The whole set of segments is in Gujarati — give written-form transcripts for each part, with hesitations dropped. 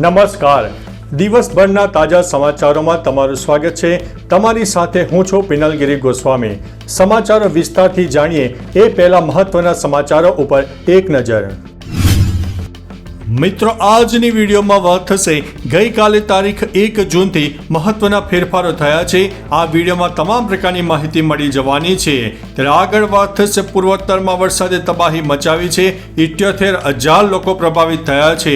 નમસ્કાર, દિવસભરના તાજા સમાચારોમાં તમારું સ્વાગત છે। તમારી સાથે હું છું પિનલગીરી ગોસ્વામી। સમાચારો વિસ્તારથી જાણીએ એ પહેલા મહત્વના સમાચારો ઉપર એક નજર। મિત્રો, આજની વિડીયોમાં વાત થશે ગઈકાલે તારીખ 1 જૂનથી મહત્વના ફેરફારો થયા છે। આ વિડીયોમાં તમામ પ્રકારની માહિતી મળી જવાની છે। ત્યારે આગળ વાત થશે પૂર્વોત્તરમાં વરસાદે તબાહી મચાવી છે, 78,000 લોકો પ્રભાવિત થયા છે।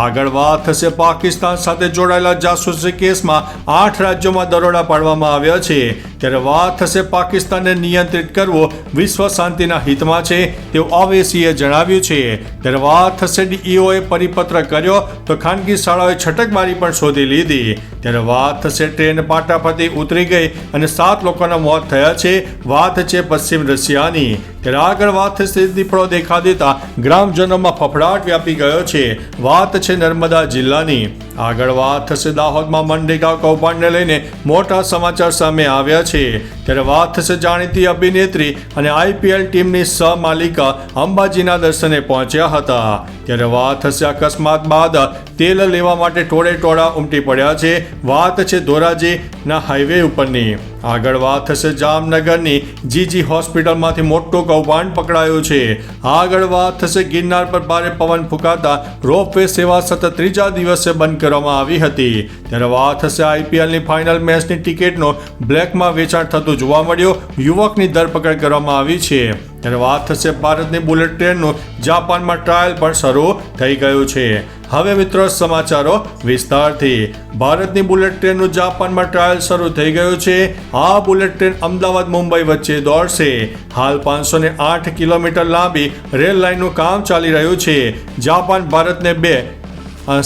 આગળ વાત થશે પાકિસ્તાન સાથે જોડાયેલા જાસૂસી કેસમાં 8 રાજ્યોમાં દરોડા પાડવામાં આવ્યા છે। ત્યારે વાત થશે પાકિસ્તાનને નિયંત્રિત કરવો વિશ્વ શાંતિના હિતમાં છે તેવું ઓવૈસીએ જણાવ્યું છે। ત્યારે વાત થશે ડીઈઓએ પરિપત્ર કર્યો તો ખાનગી શાળાઓએ છટકબારી પણ શોધી લીધી। ત્યારે વાત થશે ટ્રેન પાટા પરથી ઉતરી ગઈ અને 7 લોકોના મોત થયા છે। વાત છે પશ્ચિમ રશિયાની। ત્યારે આગળ વાત થશે દીપડો દેખા દેતા ગ્રામજનોમાં ફફડાટ વ્યાપી ગયો છે। વાત છે નર્મદા જિલ્લાની। આગળ વાત થશે દાહોદમાં મનરેગા કૌભાંડને લઈને મોટા સમાચાર સામે આવ્યા છે। ત્યારે વાત થશે જાણીતી અભિનેત્રી અને આઈપીએલ ટીમની સહમાલિકા અંબાજીના દર્શને પહોંચ્યા હતા। ત્યારે વાત થશે અકસ્માત બાદ તેલ લેવા માટે ટોળે ઉમટી પડ્યા છે। વાત છે ધોરાજીના હાઈવે ઉપરની। આગળ વાત થશે જામનગરની જીજી હોસ્પિટલમાંથી મોટું કૌભાંડ પકડાયું છે। આગળ વાત થશે ગિરનાર પર ભારે પવન ફૂંકાતા રોપવે સેવા સતત 3જા દિવસે બંધ કરવામાં આવી હતી। ત્યારે વાત થશે આઈપીએલની ફાઇનલ મેચની ટિકિટનું બ્લેકમાં વેચાણ થતું જોવા મળ્યું, યુવકની ધરપકડ કરવામાં આવી છે। ત્યારે વાત થશે ભારતની બુલેટ ટ્રેનનું જાપાનમાં ટ્રાયલ પણ શરૂ થઈ ગયું છે। હવે મિત્રો સમાચારો વિસ્તારથી। ભારતની બુલેટ ટ્રેનનું જાપાનમાં ટ્રાયલ શરૂ થઈ ગયું છે। આ બુલેટ ટ્રેન અમદાવાદ મુંબઈ વચ્ચે દોડશે। હાલ 508 કિલોમીટર લાંબી રેલ લાઇનનું કામ ચાલી રહ્યું છે। જાપાન ભારતને 2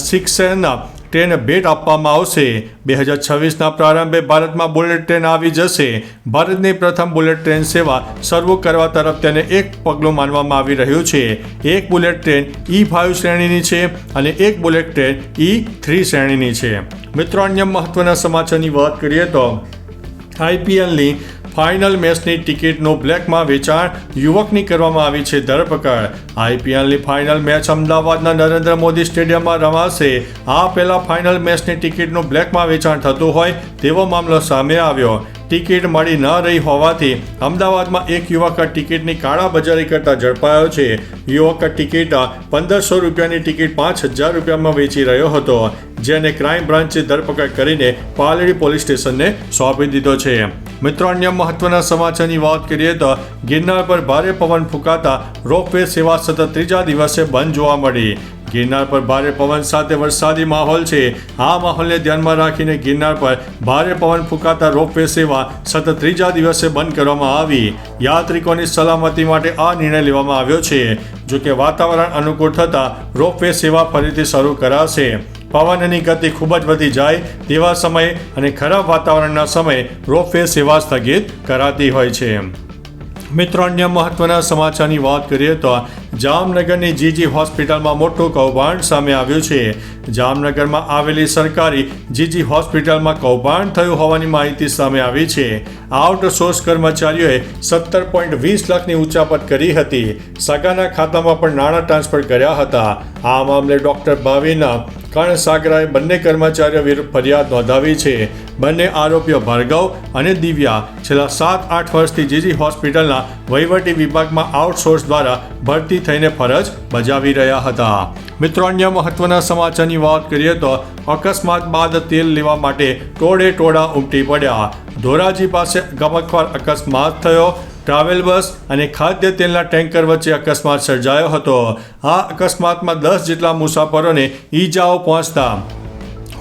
6 ટ્રેન ભેટ આપવામાં આવશે। 2026ના પ્રારંભે ભારતમાં બુલેટ ટ્રેન આવી જશે। ભારતની પ્રથમ બુલેટ ટ્રેન સેવા શરૂ કરવા તરફ તેને એક પગલું માનવામાં આવી રહ્યું છે। એક બુલેટ ટ્રેન E5 શ્રેણીની છે અને એક બુલેટ ટ્રેન E3 શ્રેણીની છે। મિત્રો, અન્ય મહત્વના સમાચારની વાત કરીએ તો આઈપીએલની ફાઇનલ મેચની ટિકિટનું બ્લેકમાં વેચાણ, યુવકની કરવામાં આવી છે ધરપકડ। આઈપીએલની ફાઇનલ મેચ અમદાવાદના નરેન્દ્ર મોદી સ્ટેડિયમમાં રમાશે। આ પહેલા ફાઇનલ મેચની ટિકિટનું બ્લેકમાં વેચાણ થતું હોય તેવો મામલો સામે આવ્યો। ટિકિટ મળી ન રહી હોવાથી અમદાવાદમાં એક યુવક ટિકિટની કાળાબજારી કરતા ઝડપાયો છે। યુવક ટિકિટ 1500 રૂપિયાની ટિકિટ 5000 રૂપિયામાં વેચી રહ્યો હતો, જેને ક્રાઇમ બ્રાન્ચે ધરપકડ કરીને પાલડી પોલીસ સ્ટેશનને સોંપી દીધો છે। મિત્રો, અન્ય મહત્વના સમાચારની વાત કરીએ તો ગિરનાર પર ભારે પવન ફૂંકાતા રોપવે સેવા સતત 3જા દિવસે બંધ જોવા મળી। ગિરનાર પર ભારે પવન સાથે વરસાદી માહોલ છે। આ માહોલને ધ્યાનમાં રાખીને ગિરનાર પર ભારે પવન ફૂંકાતા રોપવે સેવા સતત 3જા દિવસે બંધ કરવામાં આવી। યાત્રિકોની સલામતી માટે આ નિર્ણય લેવામાં આવ્યો છે। જોકે વાતાવરણ અનુકૂળ થતાં રોપવે સેવા ફરીથી શરૂ કરાશે। પવનની ગતિ ખૂબ જ વધી જાય તેવા સમયે અને ખરાબ વાતાવરણના સમયે રોપવે સેવા સ્થગિત કરાતી હોય છે। મિત્રો, અન્ય મહત્વના સમાચારની વાત કરીએ તો જામનગરની જીજી હોસ્પિટલમાં મોટું કૌભાંડ સામે આવ્યું છે। જામનગરમાં આવેલી સરકારી જીજી હોસ્પિટલમાં કૌભાંડ થયું હોવાની માહિતી સામે આવી છે। આઉટસોર્સ કર્મચારીઓએ 17.20 લાખની ઉચાપત કરી હતી। સગાના ખાતામાં પણ નાણાં ટ્રાન્સફર કર્યા હતા। આ મામલે ડોક્ટર ભાવિના કણસાગરાએ બંને કર્મચારીઓ વિરુદ્ધ ફરિયાદ નોંધાવી છે। બંને આરોપીઓ ભાર્ગવ અને દિવ્યા છેલ્લા 7-8 વર્ષથી જીજી હોસ્પિટલના વહીવટી વિભાગમાં આઉટસોર્સ દ્વારા ભરતી થઈને ફરજ બજાવી રહ્યા હતા। મિત્રો, અન્ય મહત્વના સમાચારની વાત કરીએ તો અકસ્માત બાદ તેલ લેવા માટે ટોળે ઉમટી પડ્યા। ધોરાજી પાસે ગમખ્વાર અકસ્માત થયો। ટ્રાવેલ બસ અને ખાદ્ય તેલના ટેન્કર વચ્ચે અકસ્માત સર્જાયો હતો। આ અકસ્માતમાં 10 જેટલા મુસાફરોને ઈજાઓ પહોંચતા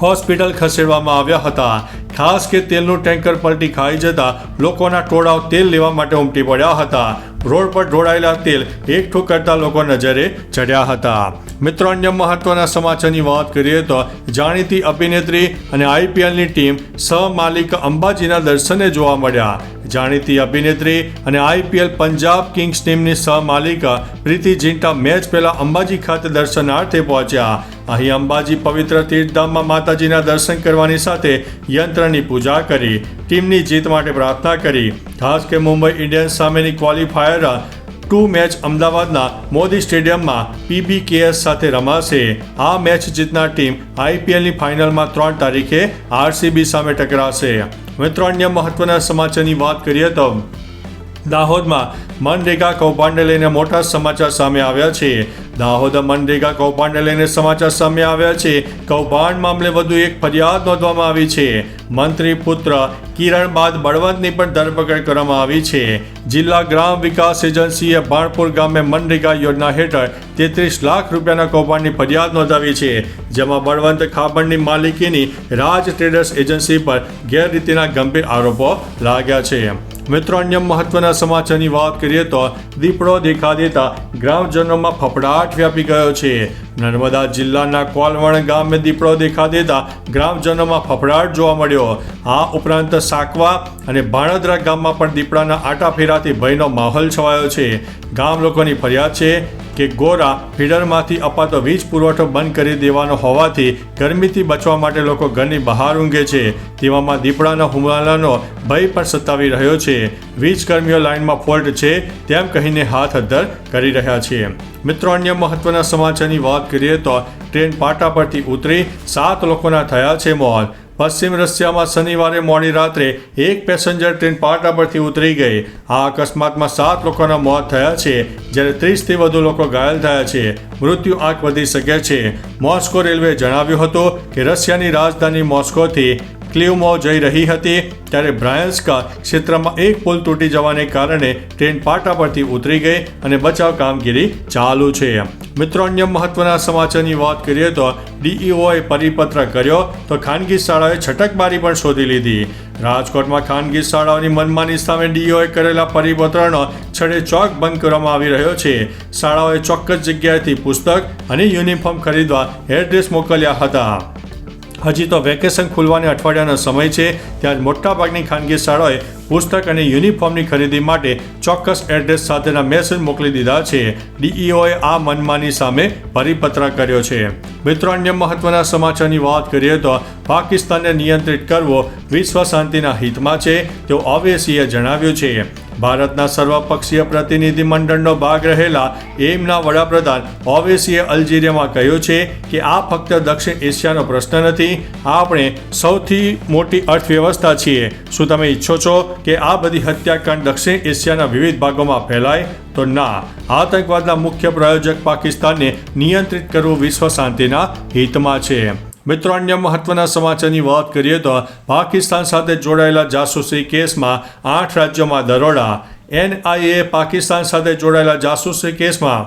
હોસ્પિટલ ખસેડવામાં આવ્યા હતા। ખાસ કે તેલનું ટેન્કર પલટી ખાઈ જતા લોકોના ટોળાઓ તેલ લેવા માટે ઉમટી પડ્યા હતા। રોડ પર ઢોળાયેલા તેલ એકઠું કરતા લોકો નજરે ચડ્યા હતા। મિત્રો, અન્ય મહત્વના સમાચારની વાત કરીએ તો જાણીતી અભિનેત્રી અને આઈપીએલની ટીમ સહમાલિક અંબાજીના દર્શને જોવા મળ્યા। જાણીતી અભિનેત્રી અને આઈપીએલ પંજાબ કિંગ્સ ટીમની સહમાલિકા પ્રીતિ ઝિંટા મેચ પહેલા અંબાજી ખાતે દર્શનાર્થે પહોંચ્યા। અહીં અંબાજી પવિત્ર તીર્થધામમાં માતાજીના દર્શન કરવાની સાથે યંત્રની પૂજા કરી, ટીમની જીત માટે પ્રાર્થના કરી। ખાસ કે મુંબઈ ઇન્ડિયન્સ સામેની ક્વોલિફાયર 2 મેચ અમદાવાદના મોદી સ્ટેડિયમમાં PBKS સાથે રમાશે. આ મેચ જીતનાર ટીમ IPLની ફાઇનલમાં 3 તારીખે RCB સામે ટકરાશે. મિત્રો, અન્ય મહત્વના સમાચારની વાત કરીએ તો દાહોદમાં મનરેગા કૌભાંડને લઈને મોટા સમાચાર સામે આવ્યા છે. દાહોદ મનરેગા કૌભાંડને લઈને સમાચાર સામે આવ્યા છે. કૌભાંડ મામલે વધુ એક ફરિયાદ નોંધવામાં આવી છે. મંત્રી પુત્ર કિરણ બાદ બળવંતની પણ ધરપકડ કરવામાં આવી છે. જિલ્લા ગ્રામ વિકાસ એજન્સીએ ભાણપુર ગામે મનરેગા યોજના હેઠળ 33 લાખ રૂપિયાના કૌભાંડની ફરિયાદ નોંધાવી છે. જેમાં બળવંત ખાબડની માલિકીની રાજ ટ્રેડર્સ એજન્સી પર ગેરરીતિના ગંભીર આરોપો લાગ્યા છે. મિત્રો, અન્ય મહત્વના સમાચારની વાત કરીએ તો દીપડો દેખા દેતા ગ્રામજનોમાં ફફડાટ વ્યાપી ગયો છે. નર્મદા જિલ્લાના કોલવણ ગામે દીપડો દેખા દેતા ગ્રામજનોમાં ફફડાટ જોવા મળ્યો. આ ઉપરાંત સાકવા અને ભાણોદરા ગામમાં પણ દીપડાના આટાફેરાથી ભયનો માહોલ છવાયો છે. ગામ લોકોની ફરિયાદ છે કે ગોરા ફીડરમાંથી અપાતો વીજ પુરવઠો બંધ કરી દેવાનો હોવાથી ગરમીથી બચવા માટે લોકો ઘરની બહાર ઊંઘે છે. તેવામાં દીપડાના હુમલાનો ભય પણ સતાવી રહ્યો છે. વીજ કર્મીઓ લાઇનમાં ફોલ્ટ છે તેમ કહીને હાથ અદ્ધર કરી રહ્યા છે. મિત્રો, અન્ય મહત્વના સમાચારની વાત કરીએ તો ટ્રેન પાટા પરથી ઉતરી 7 લોકોના થયા છે મોત. પશ્ચિમ રશિયામાં શનિવારે મોડી રાત્રે એક પેસેન્જર ટ્રેન પાટા પરથી ઉતરી ગઈ. આ અકસ્માતમાં 7 લોકોના મોત થયા છે, જ્યારે 30થી વધુ લોકો ઘાયલ થયા છે. મૃત્યુ આંક વધી શકે છે. મોસ્કો રેલવેએ જણાવ્યું હતું કે રશિયાની રાજધાની મોસ્કોથી ક્લિવમો જઈ રહી હતી ત્યારે બ્રાયન્સ્કા ક્ષેત્રમાં એક પુલ તૂટી જવાને કારણે ટ્રેન પાટા પરથી ઉતરી ગઈ અને બચાવ કામગીરી ચાલુ છે. મિત્રો, અન્ય મહત્વના સમાચારની વાત કરીએ તો DEOએ પરિપત્ર કર્યો તો ખાનગી શાળાએ છટકબારી પણ શોધી લીધી. રાજકોટમાં ખાનગી શાળાઓની મનમાની સામે DEOએ કરેલા પરિપત્રનો છડેચોક બંધ કરવામાં આવી રહ્યો છે. શાળાઓએ ચોક્કસ જગ્યાએથી પુસ્તક અને યુનિફોર્મ ખરીદવા એડ્રેસ મોકલ્યા હતા. હજી તો વેકેશન ખુલવાને અઠવાડિયાનો સમય છે, ત્યાં જ મોટાભાગની ખાનગી શાળાઓએ પુસ્તક અને યુનિફોર્મની ખરીદી માટે ચોક્કસ એડ્રેસ સાથેના મેસેજ મોકલી દીધા છે. DEOએ આ મનમાની સામે પરિપત્ર કર્યો છે. મિત્રો, અન્ય મહત્વના સમાચારની વાત કરીએ તો પાકિસ્તાનને નિયંત્રિત કરવો વિશ્વ શાંતિના હિતમાં છે તેવું ઓવૈસીએ જણાવ્યું છે. ભારતના સર્વપક્ષીય પ્રતિનિધિ મંડળનો ભાગ રહેલા એમના વડાપ્રધાન ઓવૈસીએ અલ્જીરિયામાં કહ્યું છે કે આ ફક્ત દક્ષિણ એશિયાનો પ્રશ્ન નથી, આપણે સૌથી મોટી અર્થવ્યવસ્થા છીએ. શું તમે ઈચ્છો છો કે આ બધી હત્યાકાંડ દક્ષિણ એશિયાના વિવિધ ભાગોમાં ફેલાય? તો ના. આતંકવાદના મુખ્ય પ્રાયોજક પાકિસ્તાનને નિયંત્રિત કરવું વિશ્વ શાંતિના હિતમાં છે. મિત્રો, અન્ય મહત્વના સમાચારની વાત કરીએ તો પાકિસ્તાન સાથે જોડાયેલા જાસૂસી કેસમાં 8 રાજ્યોમાં દરોડા. NIA પાકિસ્તાન સાથે જોડાયેલા જાસૂસી કેસમાં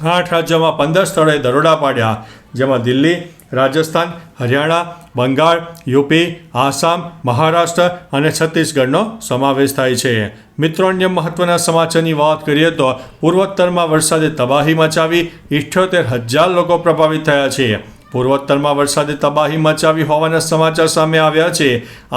8 રાજ્યોમાં 15 સ્થળોએ દરોડા પાડ્યા, જેમાં દિલ્હી, રાજસ્થાન, હરિયાણા, બંગાળ, યુપી, આસામ, મહારાષ્ટ્ર અને છત્તીસગઢનો સમાવેશ થાય છે. મિત્રો, અન્ય મહત્વના સમાચારની વાત કરીએ તો પૂર્વોત્તરમાં વરસાદે તબાહી મચાવી 78,000 લોકો પ્રભાવિત થયા છે. પૂર્વોત્તરમાં વરસાદે તબાહી મચાવી હોવાના સમાચાર સામે આવ્યા છે.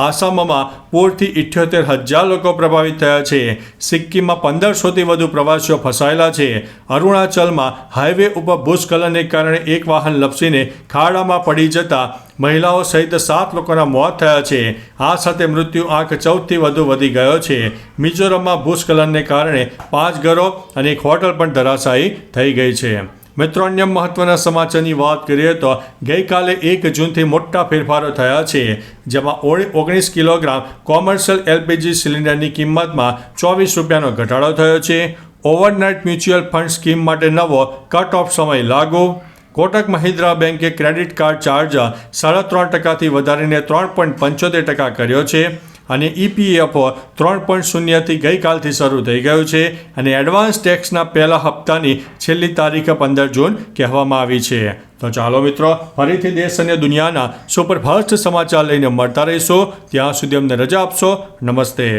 આસામમાં પૂરથી 78,000 લોકો પ્રભાવિત થયા છે. સિક્કિમમાં 1500થી વધુ પ્રવાસીઓ ફસાયેલા છે. અરુણાચલમાં હાઈવે ઉપર ભૂસ્ખલનને કારણે એક વાહન લપસીને ખાડામાં પડી જતા મહિલાઓ સહિત 7 લોકોના મોત થયા છે. આ સાથે મૃત્યુ આંક 14થી વધુ વધી ગયો છે. મિઝોરમમાં ભૂસ્ખલનને કારણે 5 ઘરો અને એક હોટલ પણ ધરાશાયી થઈ ગઈ છે. મિત્રો, અન્ય મહત્વના સમાચારની વાત કરીએ તો ગઈકાલે 1 જૂનથી મોટા ફેરફારો થયા છે, જેમાં 19 કિલોગ્રામ કોમર્શિયલ LPG સિલિન્ડરની કિંમતમાં 24 રૂપિયાનો ઘટાડો થયો છે. ઓવરનાઇટ મ્યુચ્યુઅલ ફંડ સ્કીમ માટે નવો કટ ઓફ સમય લાગુ. કોટક મહિન્દ્રા બેંકે ક્રેડિટ કાર્ડ ચાર્જ 3.5%થી વધારીને 3.75% કર્યો છે અને EPFO 3.0થી ગઈકાલથી શરૂ થઈ ગયું છે અને એડવાન્સ ટેક્સના પહેલા હપ્તાની છેલ્લી તારીખ 15 જૂન કહેવામાં આવી છે. તો ચાલો મિત્રો, ફરીથી દેશ અને દુનિયાના સુપરફાસ્ટ સમાચાર લઈને મળતા રહીશું. ત્યાં સુધી અમને રજા આપશો. નમસ્તે.